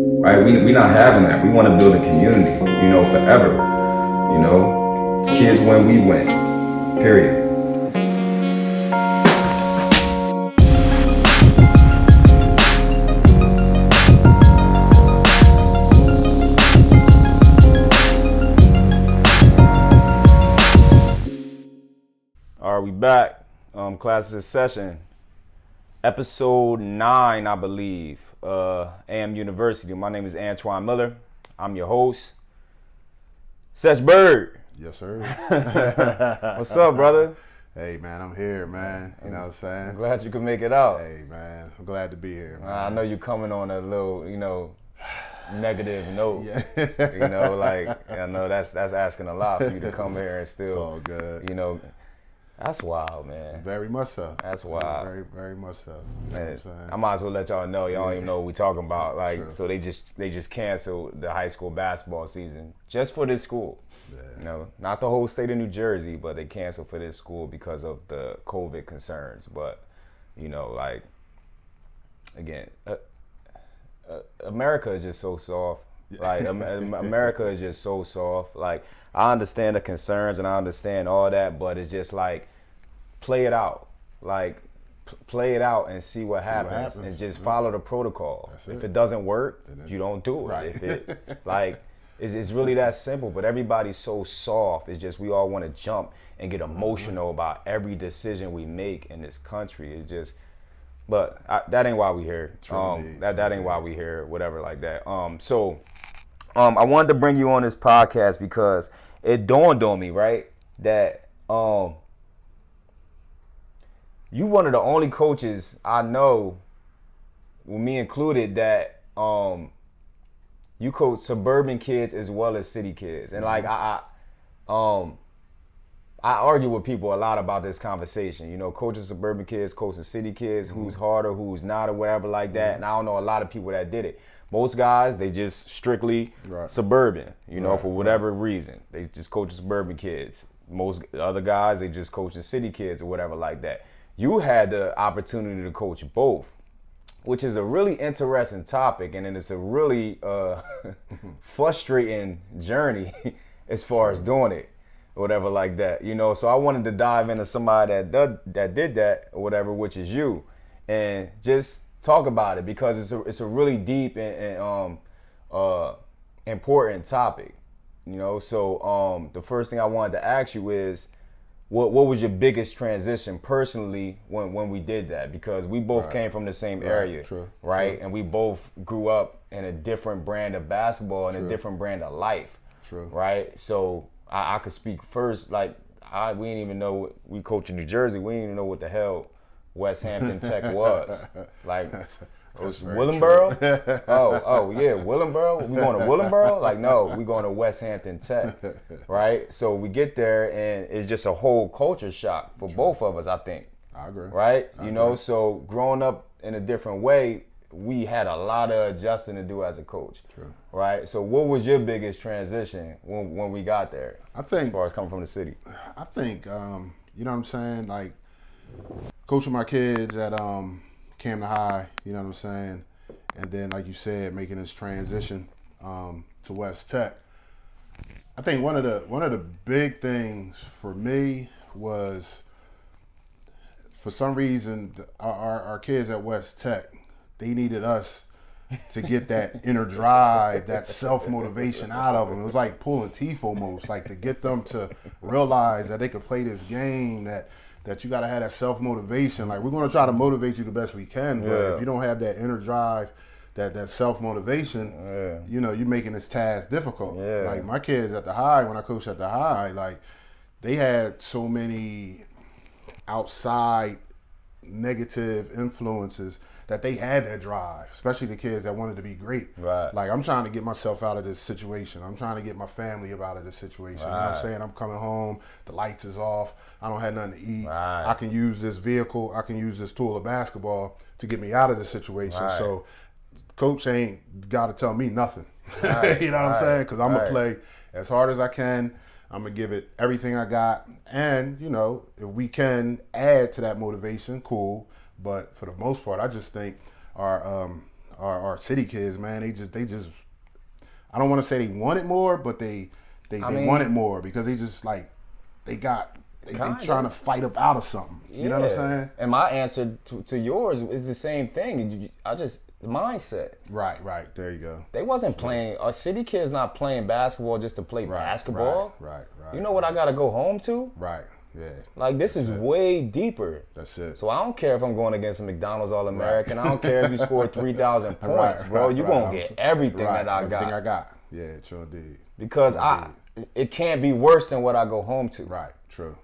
right? We not having that. We want to build a community, forever. Kids win, we win. Period. All right, we back. Classes in session. Episode 9, I believe. AM University. My name is Antoine Miller. I'm your host. Cetsch Byrd. Yes, sir. What's up, brother? Hey, man, I'm here, man. You know what I'm saying? I'm glad you could make it out. Hey, man, I'm glad to be here, man. I know you're coming on a little, negative note. Yeah. I know that's asking a lot for you to come here and still. It's all good. That's wild, man. Very much so. That's wild. Very, very much so. You know what I'm saying? I might as well let y'all know. Y'all don't even know what we talking about. Sure. So they just canceled the high school basketball season just for this school. Yeah. Not the whole state of New Jersey, but they canceled for this school because of the COVID concerns. But again, America is just so soft. America is just so soft. I understand the concerns and I understand all that, but it's just play it out. Play it out and see what happens. And just follow the protocol. If it doesn't work, you don't do it. Right. If it it's really that simple. But everybody's so soft. It's just we all want to jump and get emotional about every decision we make in this country. It's just, but that ain't why we here. That ain't why we here. Whatever like that. I wanted to bring you on this podcast because it dawned on me, right, that you one of the only coaches I know, with me included, that you coach suburban kids as well as city kids. And I argue with people a lot about this conversation. Coaching suburban kids, coaching city kids, who's harder, who's not, or whatever like that. And I don't know a lot of people that did it. Most guys, they just strictly suburban, for whatever reason. They just coach suburban kids. Most other guys, they just coach the city kids or whatever like that. You had the opportunity to coach both, which is a really interesting topic, and then it's a really frustrating journey as far as doing it or whatever like that. So I wanted to dive into somebody that did that or whatever, which is you, and just talk about it because it's a really deep and important topic, So the first thing I wanted to ask you is, what was your biggest transition personally when we did that? Because we both came from the same area, right? And we both grew up in a different brand of basketball and a different brand of life, right? So I could speak first. We didn't even know we coach in New Jersey. We didn't even know what the hell West Hampton Tech was. Willingboro? oh yeah, Willingboro? We going to Willingboro? No, we going to West Hampton Tech, right? So we get there and it's just a whole culture shock for both of us, I think. I agree. Right? So growing up in a different way, we had a lot of adjusting to do as a coach. True. Right? So what was your biggest transition when we got there? I think, as far as coming from the city. I think, you know what I'm saying? Coaching my kids at Camden High, you know what I'm saying? And then, like you said, making this transition to West Tech. I think one of the big things for me was, for some reason, our kids at West Tech, they needed us to get that inner drive, that self-motivation out of them. It was like pulling teeth almost, to get them to realize that they could play this game, that you got to have that self-motivation. We're going to try to motivate you the best we can, but if you don't have that inner drive, that self-motivation, you're making this task difficult. Yeah. My kids at the high, when I coached at the high, they had so many outside negative influences that they had that drive, especially the kids that wanted to be great. Right. I'm trying to get myself out of this situation. I'm trying to get my family out of this situation. Right. You know what I'm saying? I'm coming home, the lights is off, I don't have nothing to eat. Right. I can use this vehicle, I can use this tool of basketball to get me out of this situation. Right. So coach ain't got to tell me nothing. Right. You know what I'm saying? Because I'm going to play as hard as I can. I'm going to give it everything I got. And, if we can add to that motivation, cool. But for the most part, I just think our our city kids, man, they just I don't want to say they wanted more, but they wanted more because they just like they trying to fight up out of something. Yeah. You know what I'm saying? And my answer to yours is the same thing. The mindset. Right. There you go. They wasn't playing. Our city kids not playing basketball just to play basketball. Right. You know what I gotta go home to? Right. Yeah. Like this is way deeper. That's it. So I don't care if I'm going against a McDonald's All-American. I don't care if you scored 3,000 points, bro. You're gonna get everything that I got. Everything I got. Yeah, it sure did. Because it can't be worse than what I go home to. Right. True.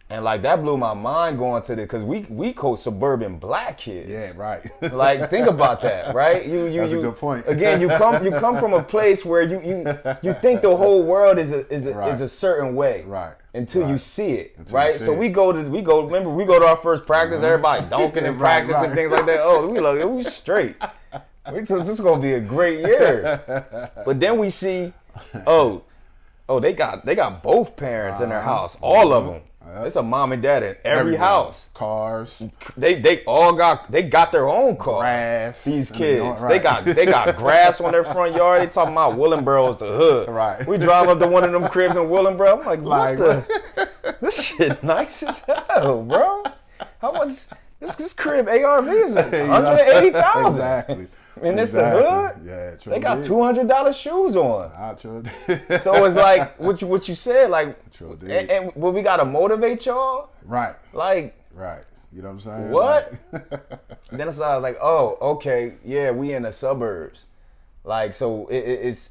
And like that blew my mind going to the, because we coach suburban black kids. Yeah, right. Like think about that, right? That's a good point. Again, you come from a place where you think the whole world is a certain way, right? Until you see it, right? So we go to our first practice, everybody dunking in practice and things like that. Oh, we straight. This is gonna be a great year. But then we see, they got both parents in their house, all of them. It's a mom and dad in every house. Cars. They got their own car. Grass. These kids. They got grass on their front yard. They talking about Willenboro's the hood. Right. We drive up to one of them cribs in Willenboro. I'm like, what the? This shit nice as hell, bro. How much? This crib ARV is $180,000. Exactly. And it's the hood. Yeah, true. They got $200 shoes on. True. So it's like what you said, like, True. and we gotta motivate y'all. Right. Like. Right. You know what I'm saying? What? Then I was like, oh, okay, yeah, we in the suburbs. Like, so it's,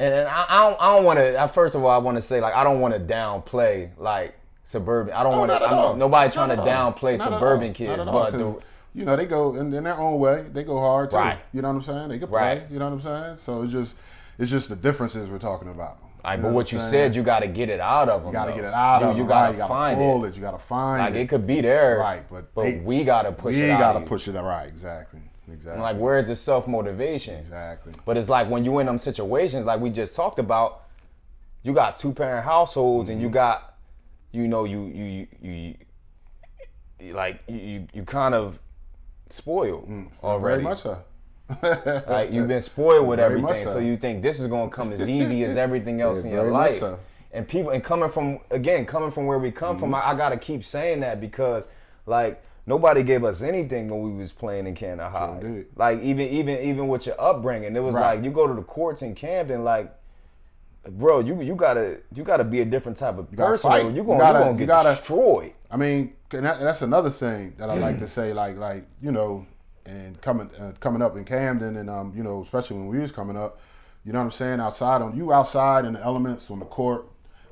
and I don't want to. First of all, I want to say, like, I don't want to downplay like suburban. I don't want to. Nobody trying to downplay suburban kids, but they go in their own way. They go hard too. Right. You know what I'm saying? They can play. Right. You know what I'm saying? So it's just the differences we're talking about. Right, but what you said, you got to get it out of them. You got to get it out of them. You got to find it. You got to find it. Like it could be there. Right, but we got to push it out. We got to push it out. Right, exactly. And like, where's the self-motivation? Exactly. But it's like when you in them situations, like we just talked about, you got 2-parent households, and you got, you kind of spoiled already. Very much so. Like you've been spoiled with Very everything, so you think this is gonna come as easy as everything else in your life. So. And coming from where we come from, I gotta keep saying that because like nobody gave us anything when we was playing in Canada High. Indeed. Like even with your upbringing, it was like you go to the courts in Camden, like, bro, you gotta be a different type of person. Or you're gonna get destroyed. I mean, and that's another thing that I like to say, like and coming up in Camden, and especially when we was coming up, you know what I'm saying, outside in the elements on the court,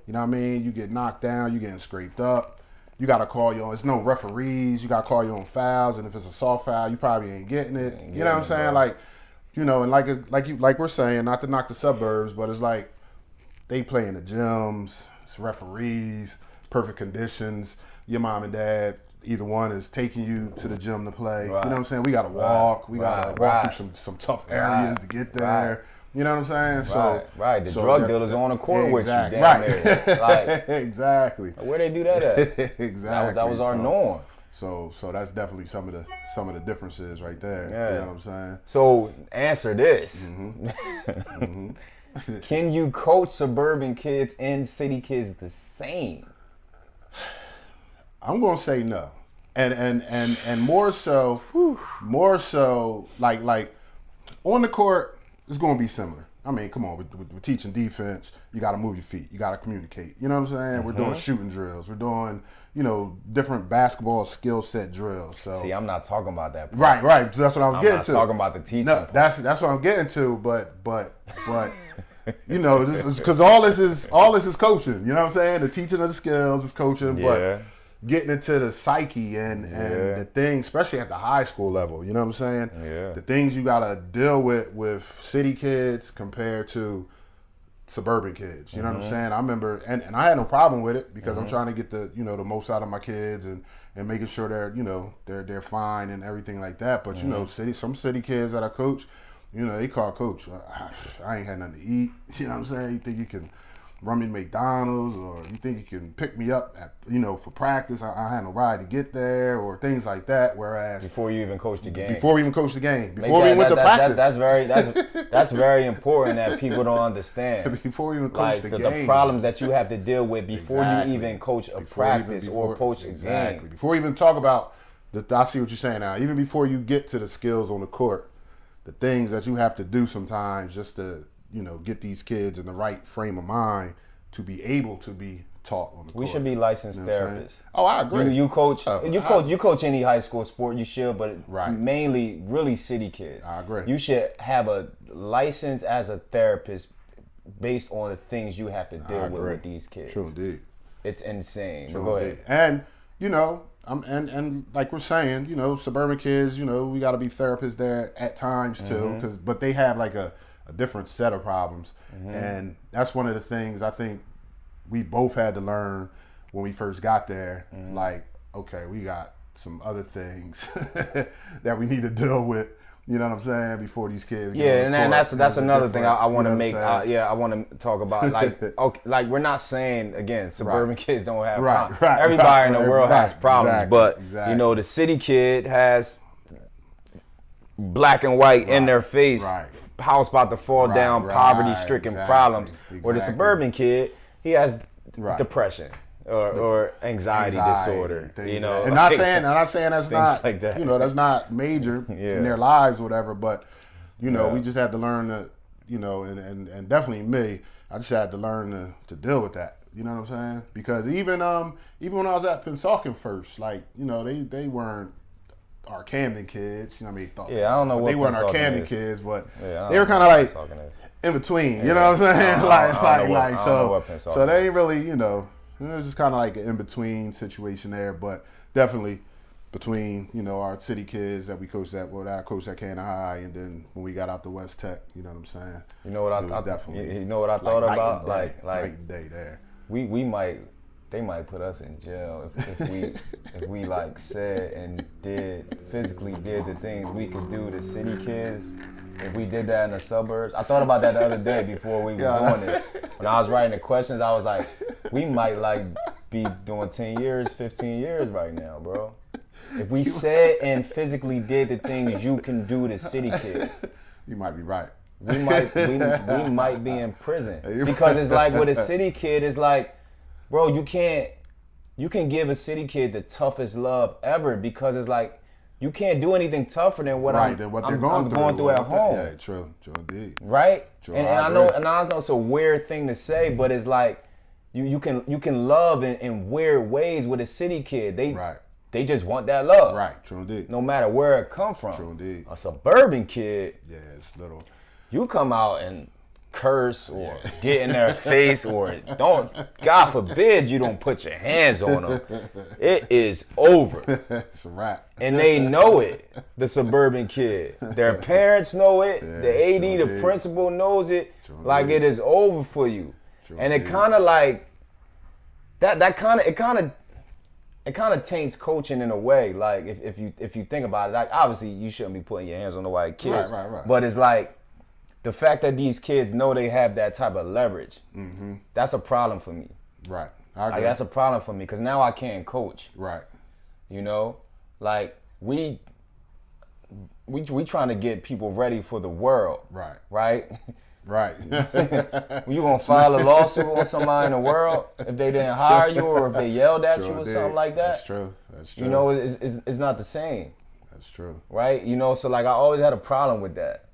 you know what I mean, you get knocked down, you getting scraped up, you got to call your own, it's no referees, you got to call your own fouls, and if it's a soft foul, you probably ain't getting it, you know what I'm saying, like, and like we're saying, not to knock the suburbs, but it's like they play in the gyms, it's referees, perfect conditions, your mom and dad, either one is taking you to the gym to play. Right. You know what I'm saying? We got to walk. We got to walk through some tough areas to get there. Right. You know what I'm saying? The drug dealers on the court with you. There. Like, exactly. Where they do that at? Exactly. That was our norm. So that's definitely some of the differences right there. Yeah. You know what I'm saying? So answer this. Can you coach suburban kids and city kids the same? I'm gonna say no, and more so, like on the court, it's gonna be similar. I mean, come on, we're teaching defense. You got to move your feet. You got to communicate. You know what I'm saying? We're doing shooting drills. We're doing different basketball skill set drills. So see, I'm not talking about that. Right. So that's what I was getting to. I'm not talking about the teaching. No, that's what I'm getting to. But because all this is coaching. You know what I'm saying? The teaching of the skills is coaching, but getting into the psyche and the things, especially at the high school level, you know what I'm saying? Yeah. The things you gotta deal with city kids compared to suburban kids. You know what I'm saying? I remember, and I had no problem with it because I'm trying to get the most out of my kids and making sure they're fine and everything like that. But some city kids that I coach, they call coach, I ain't had nothing to eat. You know what I'm saying? You think you can run me to McDonald's, or you think you can pick me up at, for practice. I had no ride to get there, or things like that. Whereas before you even coached the game, before we went to practice, that's very important that people don't understand. Before we even coached the game, the problems that you have to deal with before you even coach a practice or coach a game. Before we even talk about I see what you're saying now. Even before you get to the skills on the court, the things that you have to do sometimes just to get these kids in the right frame of mind to be able to be taught on the court. We should be licensed therapists. Oh, I agree. You coach any high school sport, you should, but right. mainly really city kids. I agree. You should have a license as a therapist based on the things you have to deal with these kids. True indeed. It's insane. True go indeed. ahead. And and like we're saying, Suburban Kids, we got to be therapists there at times too, but they have like a different set of problems, and that's one of the things I think we both had to learn when we first got there. Like, okay, we got some other things that we need to deal with. You know what I'm saying? Before these kids. Yeah, and that's another thing I want to make. I want to talk about. Like we're not saying again, Suburban kids don't have problems. Everybody in the world has problems, but the city kid has black and white in their face, house about to fall down, poverty-stricken problems. Where the suburban kid, he has depression. Or anxiety disorder, and not saying that's not like that. That's not major in their lives, or whatever. But we just had to learn to, and definitely me, I just had to learn to deal with that. You know what I'm saying? Because even when I was at Pennsauken first, like they weren't our Camden kids. I don't know what they weren't our Camden kids, but they were kind of like in between. You know what I'm saying? So they ain't really it was just kind of like an in-between situation there, but definitely between, our city kids that we coached at, I coached at Canada High, and then when we got out to West Tech, you know what I'm saying? You know what I thought about? Like night and day there. They might put us in jail if we like said and physically did the things we could do to city kids. If we did that in the suburbs, I thought about that the other day before we was doing this. When I was writing the questions, I was like, we might be doing 10 years, 15 years right now, bro. If we said and physically did the things you can do to city kids, you might be right. We might be in prison because it's like with a city kid, it's like, bro, you can give a city kid the toughest love ever because it's like you can't do anything tougher than what I'm going through at home. Yeah, true indeed. Right? True, and I know it's a weird thing to say, but it's like you can love in weird ways with a city kid. They just want that love. Right, true indeed. No matter where it come from. True indeed. A suburban kid, yeah, it's little. You come out and curse or get in their face or God forbid you don't put your hands on them. It is over. It's a wrap. And they know it, the suburban kid. Their parents know it. Yeah, the AD, the principal knows it. Like it is over for you. And it kind of like, it kind of taints coaching in a way. Like if you think about it, like obviously you shouldn't be putting your hands on the white kids. Right. But it's like, the fact that these kids know they have that type of leverage, that's a problem for me. Right. I agree. Like, that's a problem for me because now I can't coach. Right. Like we trying to get people ready for the world. Right. Right? Right. You gonna file a lawsuit on somebody in the world if they didn't hire you or if they yelled at you or something like that? That's true. It's not the same. That's true. Right? So like I always had a problem with that.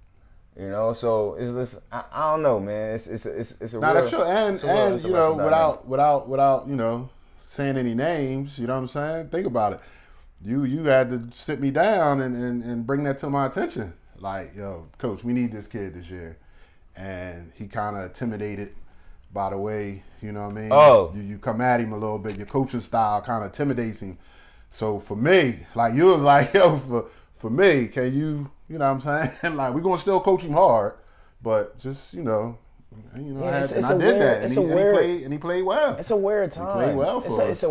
So it's this. I don't know, man. It's a. Now that's true, and without saying any names, you know what I'm saying? Think about it. You had to sit me down and bring that to my attention. Like, yo, coach, we need this kid this year, and he kind of intimidated by the way, you know what I mean? Oh, you come at him a little bit. Your coaching style kind of intimidates him. So for me, like you was like, yo, for me, can you? You know what I'm saying? Like, we're going to still coach him hard, but just, I did that. And he played well. It's a weird time. He played well for us.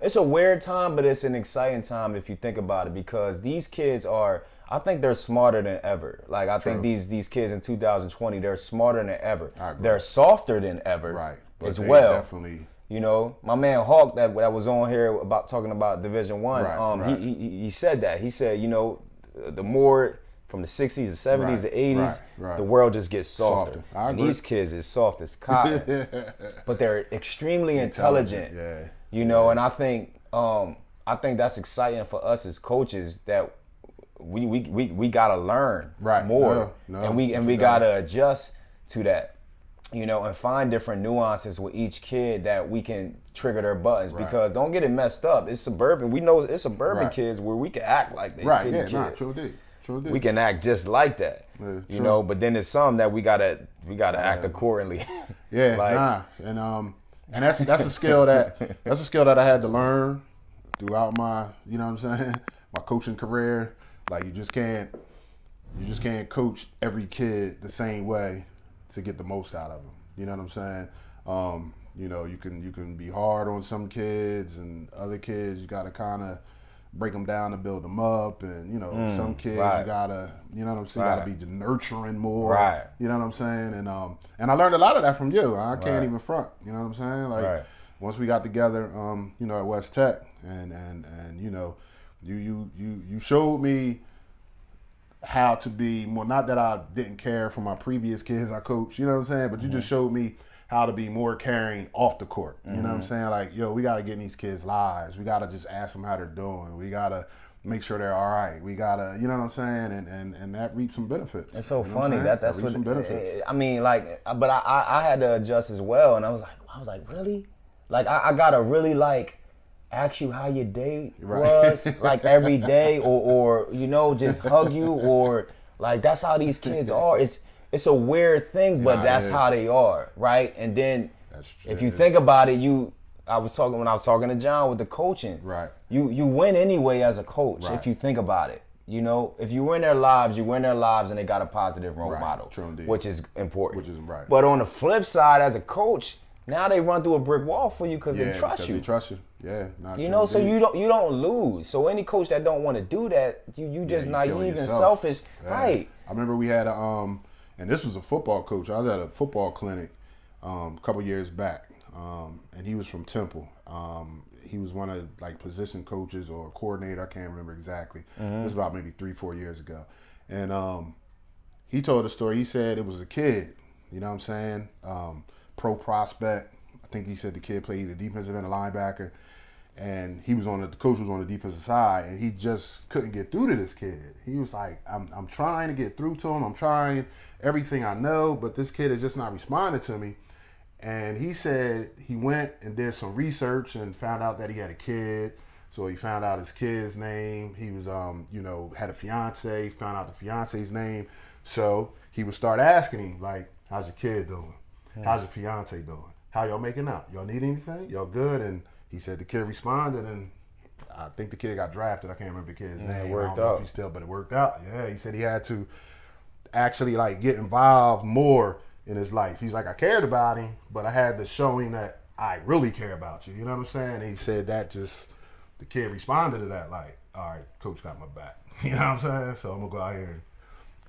It's a weird time, but it's an exciting time if you think about it because these kids I think they're smarter than ever. Like, I think these kids in 2020, they're smarter than ever. They're softer than ever. Right. as well. Definitely. You know, my man Hawk that was on here about talking about Division One. Right. He said that. He said, you know, the more from the 60s, the 70s, the 80s, the world just gets softer. And these kids is soft as cotton, but they're extremely intelligent. Yeah. You know, and I think that's exciting for us as coaches that we gotta learn more, and we gotta adjust to that. You know, and find different nuances with each kid that we can trigger their buttons. Because don't get it messed up. It's suburban. We know it's suburban kids where we can act like they city kids. True. We can act just like that. You know, but then there's some that we gotta act accordingly. And that's a skill that I had to learn throughout my, you know what I'm saying, my coaching career. Like you just can't coach every kid the same way to get the most out of them. You know what I'm saying? You know, you can be hard on some kids, and other kids you gotta kind of break them down to build them up, and you know some kids you gotta, you know what I'm saying, gotta be nurturing more. You know what I'm saying? And I learned a lot of that from you. I can't even front. You know what I'm saying? Like once we got together, you know, at West Tech, and you know, you showed me how to be more, not that I didn't care for my previous kids I coached, you know what I'm saying, but you just showed me how to be more caring off the court. You know what I'm saying? Like, yo, we got to get in these kids' lives. We got to just ask them how they're doing. We got to make sure they're all right. We got to, you know what I'm saying? And that reaps some benefits. It's so funny that's what some benefits. I mean, like, but I had to adjust as well, and I was like, really? Like, I got to really, like, ask you how your day was, like every day, or you know, just hug you, or like that's how these kids are. It's a weird thing, but that's how they are, right? And then if you think about it, when I was talking to John with the coaching, you win anyway as a coach if you think about it. You know, if you win their lives, and they got a positive role model, which is important. But on the flip side, as a coach, now they run through a brick wall for you because they trust you. They trust you. Yeah. You know, so you don't lose. So any coach that don't want to do that, you just naive and selfish. Right. I remember we had and this was a football coach. I was at a football clinic a couple years back, and he was from Temple. He was one of like position coaches or coordinator. I can't remember exactly. It was about maybe 3-4 years ago, and he told a story. He said it was a kid. You know what I'm saying? Pro prospect. I think he said the kid played either defensive end or linebacker, and the coach was on the defensive side, and he just couldn't get through to this kid. He was like, I'm trying to get through to him. I'm trying everything I know, but this kid is just not responding to me. And he said he went and did some research and found out that he had a kid. So he found out his kid's name. He was, you know, had a fiance. Found out the fiance's name. So he would start asking him like, "How's your kid doing? How's your fiance doing? How y'all making out? Y'all need anything? Y'all good?" And he said the kid responded, and I think the kid got drafted. I can't remember the kid's name. It worked I don't know if but it worked out. Yeah, he said he had to actually like get involved more in his life. He's like, I cared about him, but I had to show him that I really care about you. You know what I'm saying? And he said that the kid responded to that like, all right, coach got my back. You know what I'm saying? So I'm gonna go out here and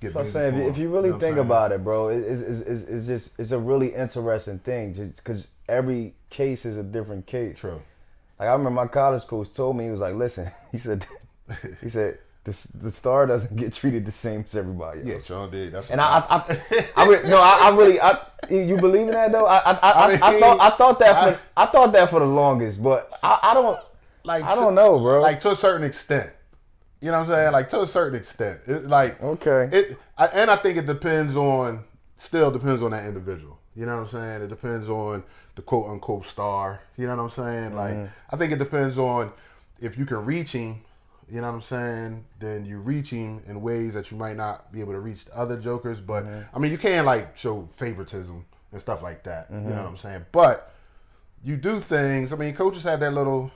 get busy. So I'm saying, if you really think about it, bro, it's a really interesting thing because every case is a different case. True. Like I remember my college coach told me, he was like, listen, he said the star doesn't get treated the same as everybody else. Yeah, Sean did. That's and you believe in that though? I thought that for the longest, but I don't know, bro. Like to a certain extent. You know what I'm saying? Like to a certain extent. It's like and I think it still depends on that individual. You know what I'm saying? It depends on the quote unquote star. You know what I'm saying? Like I think it depends on if you can reach him. You know what I'm saying? Then you reach him in ways that you might not be able to reach the other jokers. But I mean, you can't like show favoritism and stuff like that. You know what I'm saying? But you do things. I mean, coaches have their little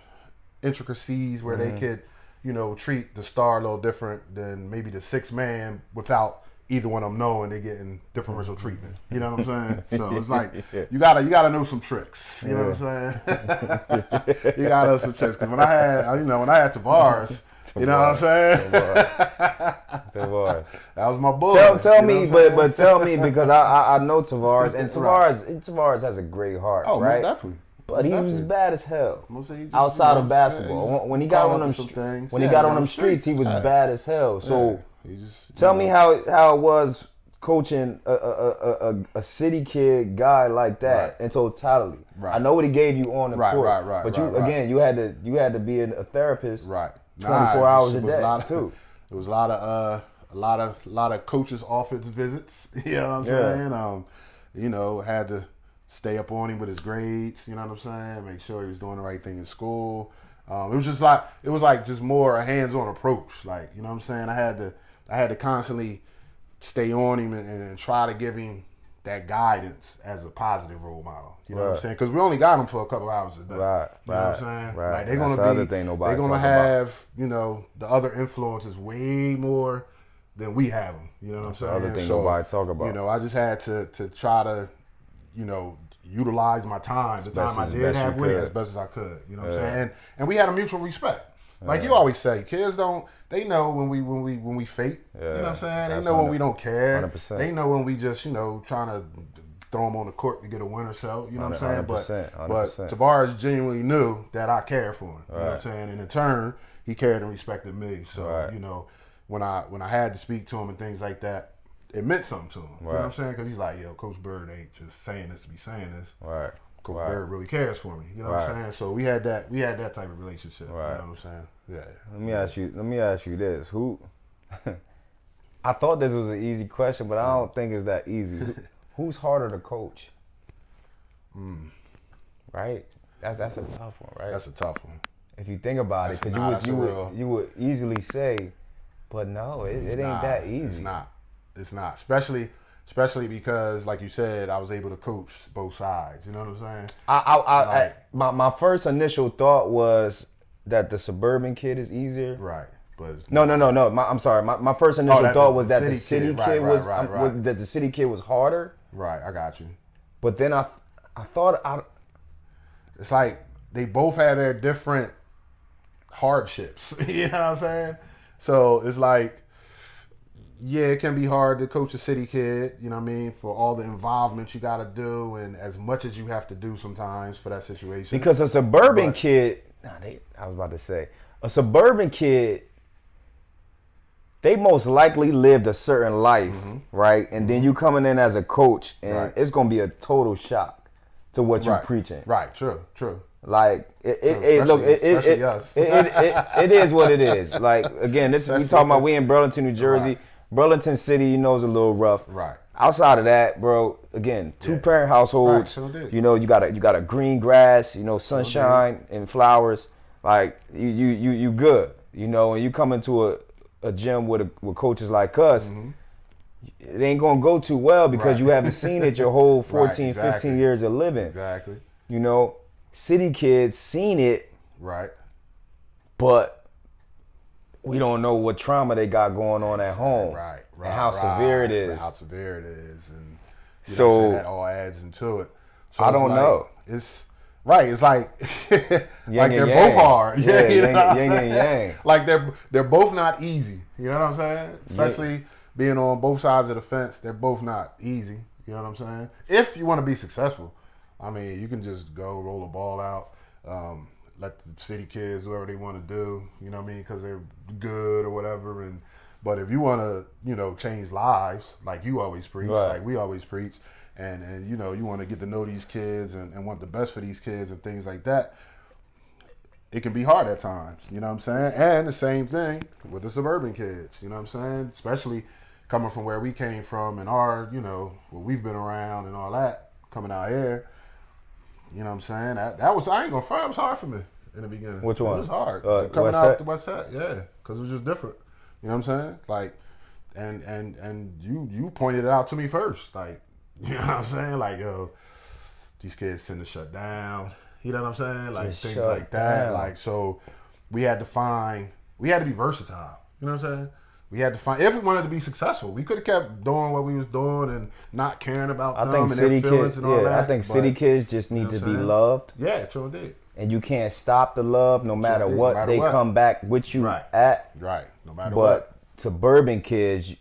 intricacies where they could, you know, treat the star a little different than maybe the sixth man without either one of them knowing they're getting differential treatment. You know what I'm saying? So it's like you gotta know some tricks. You know what I'm saying? You gotta know some tricks. Because when I had Tavares, You know what I'm saying? Tavares. That was my boy. Tell me, but tell me, because I know Tavares, and Tavares has a great heart, right? Most definitely. But he was bad as hell Just, outside of basketball. When he got on them streets, he was bad as hell. So tell me how it was coaching a city kid guy like that in totality. Right. I know what he gave you on the court, but you had to be a therapist 24 hours a day too. There was a lot of coaches' office visits. You know what I'm saying? Had to stay up on him with his grades. You know what I'm saying? Make sure he was doing the right thing in school. It was just more a hands-on approach. Like, you know what I'm saying? I had to constantly stay on him and try to give him that guidance as a positive role model. You know what I'm saying? Because we only got him for a couple hours a day. Right. You know what I'm saying? Right. Like, they're gonna have the other influences way more than we have them. You know what I'm saying? The other thing nobody talk about. I just had to try to utilize my time, the time I did have with it, as best as I could. You know what I'm saying? And we had a mutual respect. Like you always say, kids they know when we fake. You know what I'm saying? They know when we don't care. 100%. They know when we just, trying to throw them on the court to get a win or so. You know what I'm saying? 100%. But Tavares genuinely knew that I cared for him. You know what I'm saying? And in turn, he cared and respected me. So, when I had to speak to him and things like that, it meant something to him. You know what I'm saying? Because he's like, Coach Byrd ain't just saying this to be saying this. Right. Coach Byrd really cares for me. You know what I'm saying? So we had that type of relationship. Right. You know what I'm saying? Yeah. Let me ask you this. Who I thought this was an easy question, but I don't think it's that easy. Who's harder to coach? Right? That's a tough one, right? That's a tough one. If you think about it, because you would easily say, but no, it ain't that easy. It's not. Especially because, like you said, I was able to coach both sides. You know what I'm saying? My first initial thought was that the Suburban Kid is easier. Right. But no. I'm sorry. My first initial thought was that the city kid was that the city kid was harder. Right. I got you. But then I thought it's like they both had their different hardships. You know what I'm saying? So it's like, yeah, it can be hard to coach a city kid, you know what I mean, for all the involvement you got to do and as much as you have to do sometimes for that situation. Because a suburban kid, I was about to say, a suburban kid, they most likely lived a certain life, right? And then you coming in as a coach, and it's going to be a total shock to what you're preaching. Right, true. Like it is what it is. Like, again, we talking about, we in Burlington, New Jersey. Right. Burlington City, is a little rough. Right. Outside of that, bro, again, two-parent households. Right, you got a green grass, sunshine and flowers. Like you good. And you come into a gym with coaches like us, it ain't gonna go too well because you haven't seen it your whole 14, 15 years of living. Exactly. City kids seen it. Right. But we don't know what trauma they got going on at home. Right. And how severe it is. And so that all adds into it. So I don't know. It's right. It's like like they're both hard. Yeah, yin and yang. Like they're both not easy. You know what I'm saying? Especially being on both sides of the fence, they're both not easy. You know what I'm saying? If you want to be successful, I mean, you can just go roll the ball out. Let the city kids do whatever they want to do, you know what I mean, because they're good or whatever. But if you want to, change lives, like you always preach, like we always preach, and you want to get to know these kids and want the best for these kids and things like that, it can be hard at times, you know what I'm saying? And the same thing with the suburban kids, you know what I'm saying? Especially coming from where we came from and our, what we've been around and all that, coming out here. You know what I'm saying? That was, I ain't gonna front, it was hard for me in the beginning. Which one? It was hard. West Coming out to West Tech, yeah. Because it was just different. You know what I'm saying? Like, and you pointed it out to me first. Like, you know what I'm saying? Like, these kids tend to shut down. You know what I'm saying? Like, things like that. Like, so we had to be versatile. You know what I'm saying? We had to find, if we wanted to be successful, we could have kept doing what we was doing and not caring about them and their feelings and all that. I think city kids just need to be loved. Yeah, sure did. and you can't stop the love no matter what. No matter They what. come back with you Right. at. Right. No matter But what. Suburban Kids,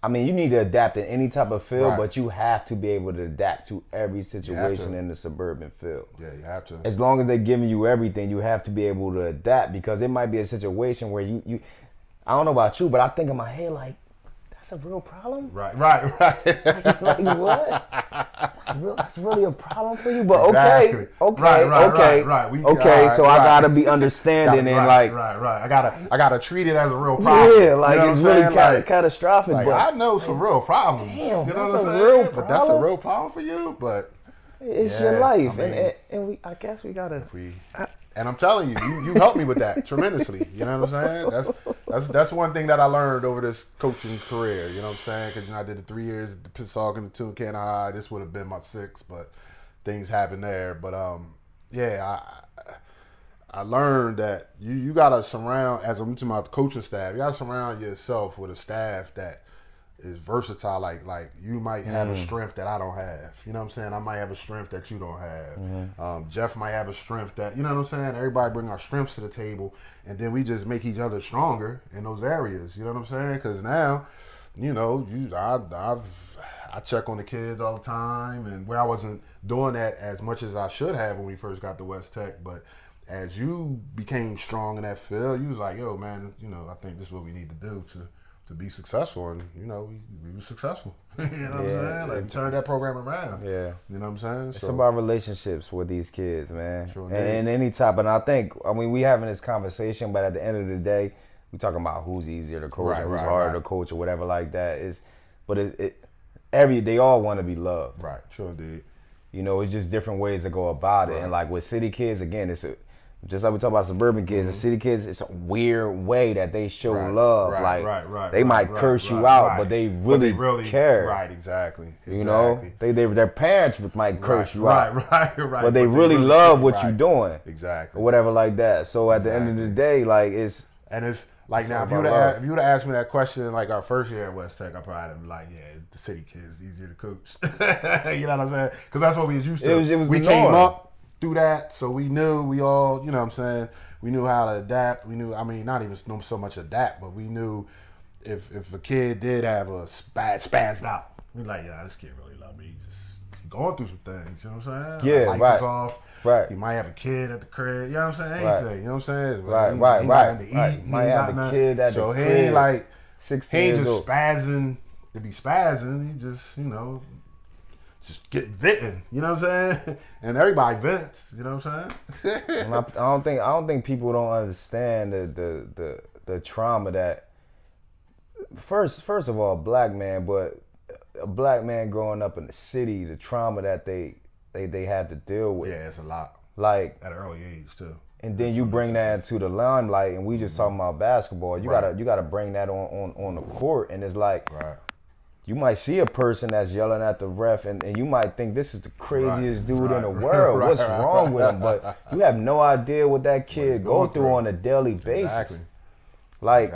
I mean, you need to adapt in any type of field, Right. but you have to be able to adapt to every situation to. in the suburban field. Yeah, you have to. As long as they're giving you everything, you have to be able to adapt, because it might be a situation where you I don't know about you, but I think in my head like, that's a real problem? Right. Like what? That's really a problem for you? But Exactly. okay. Right. So I gotta be understanding and like Right. I gotta treat it as a real problem. yeah, like you know it's what I'm really saying? catastrophic. Like, but I know some real problems. damn, you know that's what I'm a saying? real But that's a problem? real problem for you. But it's yeah, your life, I mean, and I guess we gotta. And I'm telling you, you helped me with that tremendously. You know what I'm saying? That's one thing that I learned over this coaching career. You know what I'm saying? Because I did the 3 years at Pissauk and the 2 in Canton High. This would have been my 6th, but things happened there. But yeah, I learned that you gotta surround, as I'm talking about the coaching staff, you gotta surround yourself with a staff that is versatile. Like you might have a strength that I don't have. You know what I'm saying? I might have a strength that you don't have. Jeff might have a strength that, you know what I'm saying? Everybody bring our strengths to the table, and then we just make each other stronger in those areas. You know what I'm saying? Because now, you know, I check on the kids all the time, and where I wasn't doing that as much as I should have when we first got to West Tech, but as you became strong in that field, you was like, yo, man, you know, I think this is what we need to do to be successful, and you know, we were successful. You know what I'm saying? Like, we turned that program around. Yeah. You know what I'm saying? It's about relationships with these kids, man. Sure and any type. And I mean, we having this conversation, but at the end of the day, we talking about who's easier to coach and who's harder to coach or whatever like that. They all want to be loved. Right. Sure did. You know, it's just different ways to go about it. And like with city kids, again, just like we talk about suburban kids, the city kids, it's a weird way that they show love. They might curse you out, but they really care. Right, exactly. You know, their parents might curse you out. Right. But they really love what you're doing. Exactly. Or whatever like that. So at the end of the day, like it's like now, if you would have asked me that question like our first year at West Tech, I probably would have been like, yeah, the city kids easier to coach. You know what I'm saying? Because that's what we was used to. It was we the came norm. up through that, so we knew we all, you know what I'm saying, we knew how to adapt. We knew, I mean, not even so much adapt, but we knew if a kid did have a spazzed out, we like, yeah, this kid really love me. He's going through some things, you know what I'm saying? Yeah, lights is off. Right. He might have a kid at the crib, you know what I'm saying? Right. Anything, you know what I'm saying? Right. He Might have a kid at the so crib. he ain't like, 16 he ain't years just old. spazzing to be spazzing. He just, you know, just get venting, you know what I'm saying? And everybody vents, you know what I'm saying? And I don't think people don't understand the trauma that first of all, black man, but a black man growing up in the city, the trauma that they had to deal with. Yeah, it's a lot. Like at an early age too. And then you bring that into the limelight, and we just talking about basketball. You gotta bring that on the court, and it's like you might see a person that's yelling at the ref, and you might think this is the craziest dude in the world. What's wrong with him? But you have no idea what that kid go through on a daily basis. Exactly. Like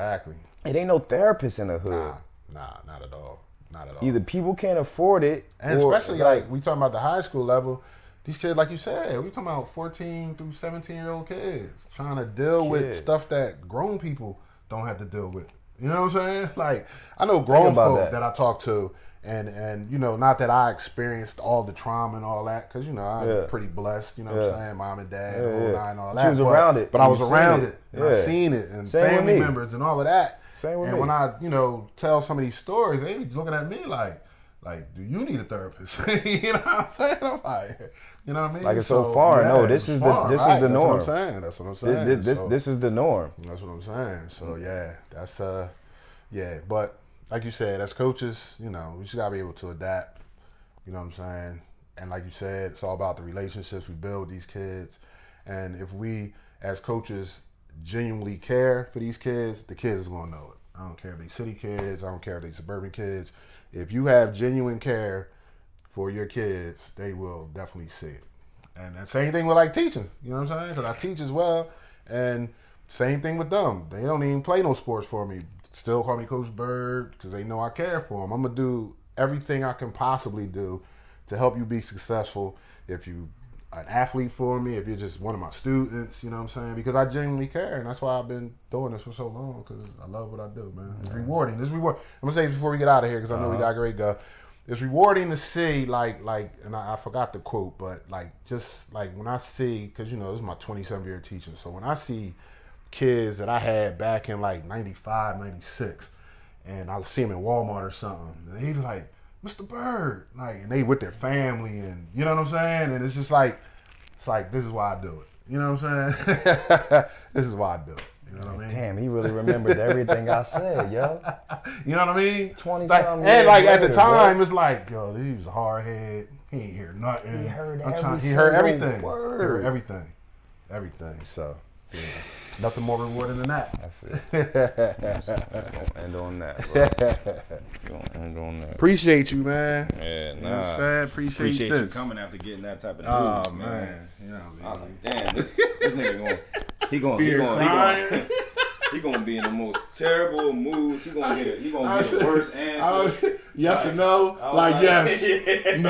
it ain't no therapist in the hood. Nah, not at all. Not at all. Either people can't afford it, and especially like we talking about the high school level. These kids, like you said, we talking about 14 through 17-year-old kids trying to deal with stuff that grown people don't have to deal with. You know what I'm saying? Like, I know grown folk that I talk to, and you know, not that I experienced all the trauma and all that, because, you know, I'm pretty blessed, you know what I'm saying? Mom and dad, the whole nine, all that. She was around it. But I was around it, and I seen it, and family members and all of that. Same with me. And when I, you know, tell some of these stories, they be looking at me like, do you need a therapist? You know what I'm saying? I'm like, you know what I mean? Like it's so foreign. No, this is the norm. That's what I'm saying. That's what I'm saying. This is the norm. That's what I'm saying. So yeah, that's But like you said, as coaches, you know, we just gotta be able to adapt. You know what I'm saying? And like you said, it's all about the relationships we build with these kids. And if we, as coaches, genuinely care for these kids, the kids is gonna know it. I don't care if they city kids. I don't care if they suburban kids. If you have genuine care for your kids, they will definitely see it. And the same thing with like teaching, you know what I'm saying? Because I teach as well, and same thing with them. They don't even play no sports for me. Still call me Coach Byrd because they know I care for them. I'm going to do everything I can possibly do to help you be successful. If you an athlete for me, if you're just one of my students, you know what I'm saying? Because I genuinely care, and that's why I've been doing this for so long, because I love what I do, man. It's rewarding. It's rewarding. I'm going to say this before we get out of here, because I know we got great go. It's rewarding to see, and I forgot the quote, but, just, when I see, because, this is my 27-year teaching, so when I see kids that I had back in, 95, 96, and I see them in Walmart or something, and they be like, Mr. Byrd, and they with their family, and you know what I'm saying? And it's just this is why I do it. You know what I'm saying? This is why I do it. You know what I mean? Damn, he really remembered everything I said, yo. You know what I mean? 20-something and years at the later, time, bro. it's like, yo, he was a hard head. He ain't hear nothing. He heard He heard everything. word. He heard everything. Everything. So, yeah. Nothing more rewarding than that. That's it. Gonna end on that, bro. Gonna end on that. Appreciate you, man. Yeah, You know what I'm saying? Appreciate you this. coming after getting that type of news, Oh, man. man. You know, I was like, damn, this nigga he gonna be in the most terrible moods. He gonna get the worst answer. Yes or no? yes. No.